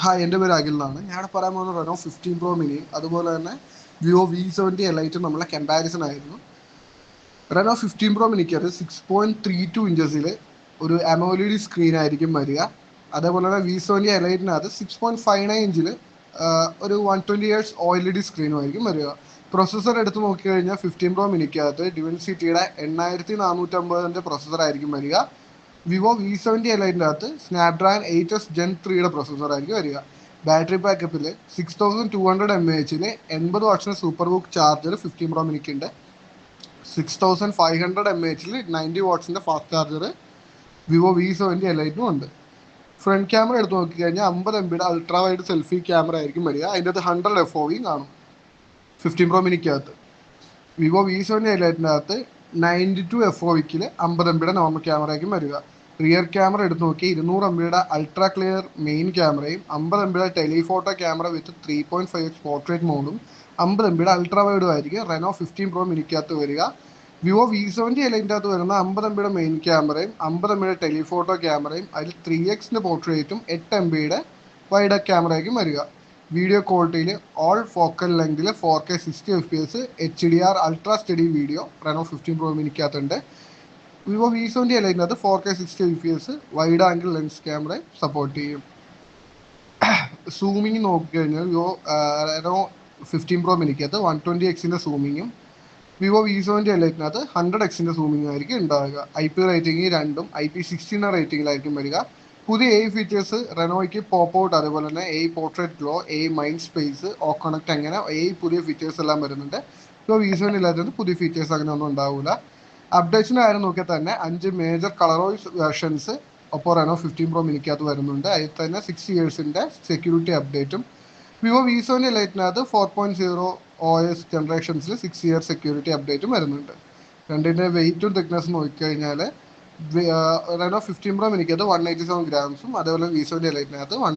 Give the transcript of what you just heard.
Hi, എൻ്റെ പേര് അഖിൽ എന്നാണ്. ഞാനിവിടെ പറയാൻ പോകുന്നത് റെനോ 15 പ്രോ മിനിയും അതുപോലെ തന്നെ വിവോ V70 എലൈറ്റും നമ്മളെ കമ്പാരിസൺ ആയിരുന്നു. റെനോ 15 പ്രോ മിനിക്ക് അത് 6.32 ഇഞ്ചസിൽ ഒരു അമോലെഡ് സ്ക്രീൻ ആയിരിക്കും വരിക. അതേപോലെ തന്നെ V70 എലൈറ്റിനകത്ത് 6.59 ഇഞ്ചിൽ ഒരു 120 Hz OLED സ്ക്രീനും ആയിരിക്കും വരിക. പ്രൊസസ്സർ എടുത്ത് നോക്കിക്കഴിഞ്ഞാൽ 15 പ്രോ മിനിക്കകത്ത് ഡിവൻസിറ്റിയുടെ 8450 പ്രൊസസ്സർ ആയിരിക്കും വരിക. വിവോ V70 എലൈറ്റിൻ്റെ അകത്ത് സ്നാപ്ഡ്രാഗൺ 8S Gen 3യുടെ പ്രൊസസ്സർ ആയിരിക്കും വരിക. ബാറ്ററി ബാക്കപ്പിൽ 6200 mAh 80 വാട്ട്സിന് സൂപ്പർ ബുക്ക് ചാർജർ 15 പ്രോ മിനിക്കുണ്ട്. 6500 mAh 90 വാട്ട്സിൻ്റെ ഫാസ്റ്റ് ചാർജർ വിവോ V70 എലൈറ്റിനും ഉണ്ട്. ഫ്രണ്ട് ക്യാമറ എടുത്ത് നോക്കിക്കഴിഞ്ഞാൽ 50 MB ultra wide selfie camera ആയിരിക്കും വരിക. അതിൻ്റെ അകത്ത് 100 FOV കാണും 15 പ്രോ മിനിക്കകത്ത്. വിവോ V70 എലൈറ്റിൻ്റെ അകത്ത് 92 FOVക്ക് 50 MB നോർമൽ ക്യാമറ ആയിരിക്കും വരിക. റിയർ ക്യാമറ എടുത്ത് നോക്കി 200 MB അൾട്രാ ക്ലിയർ മെയിൻ ക്യാമറയും 50 MB telephoto camera with 3.5x portrait മോഡും 50 MB അൾട്രാ വൈഡും ആയിരിക്കും റെനോ 15 പ്രോ മിനിക്കകത്ത് വരിക. വിവോ V70 എലൈറ്റിൻ്റെ അകത്ത് വരുന്ന 50 MB മെയിൻ ക്യാമറയും 50 MB ടെലിഫോട്ടോ ക്യാമറയും അതിൽ 3x പോർട്രേറ്റും 8 MB വൈഡ് ക്യാമറ ആയിരിക്കും വരിക. വീഡിയോ ക്വാളിറ്റിയിൽ ഓൾ ഫോക്കൽ ലെങ്തിൽ 4K 60 FPS HDR ultra steady video Reno 15 pro മിനിക്കകത്തുണ്ട്. വിവോ V70 എലൈറ്റിനകത്ത് 4K 60 FPS wide angle lens camera support ചെയ്യും. സൂമിങ് നോക്കിക്കഴിഞ്ഞാൽ വിവോ റെനോ 15 പ്രോ മിനിക്കകത്ത് 120x സൂമിങ്ങും വിവോ V70 എലൈറ്റിനകത്ത് 100x സൂമിങ് ആയിരിക്കും ഉണ്ടാവുക. IP റേറ്റിംഗ് 2ഉം IP16 റേറ്റിംഗിലായിരിക്കും വരിക. പുതിയ AI ഫീച്ചേഴ്സ് റെനോയ്ക്ക് പോപ്പ് ഔട്ട്, അതുപോലെ തന്നെ AI portrait glow, AI mind space, O connect, അങ്ങനെ AI പുതിയ ഫീച്ചേഴ്സ് എല്ലാം വരുന്നുണ്ട്. ഇപ്പോൾ V70 ഇല്ലാത്തത് പുതിയ ഫീച്ചേഴ്സ് അങ്ങനെ ഒന്നും ഉണ്ടാവില്ല. അപ്ഡേഷൻ്റെ കാര്യം നോക്കിയാൽ തന്നെ 5 മേജർ കളറോയ്സ് വേർഷൻസ് ഒപ്പോൾ റെനോ 15 പ്രോ മിനിക്കകത്ത് വരുന്നുണ്ട്. അതിൽ തന്നെ 6 ഇയേഴ്സിൻ്റെ സെക്യൂരിറ്റി അപ്ഡേറ്റും വിവോ V70 എലൈറ്റിനകത്ത് 4.0 OS ജനറേഷൻസിൽ 6 ഇയർ സെക്യൂരിറ്റി അപ്ഡേറ്റും വരുന്നുണ്ട്. രണ്ടിൻ്റെ വെയിറ്റും തിക്നെസ്സും നോക്കിക്കഴിഞ്ഞാൽ റെനോ 15 പ്രോ മിനിക്കകത്ത് 187 grams അതേപോലെ V70 എലൈറ്റിനകത്ത്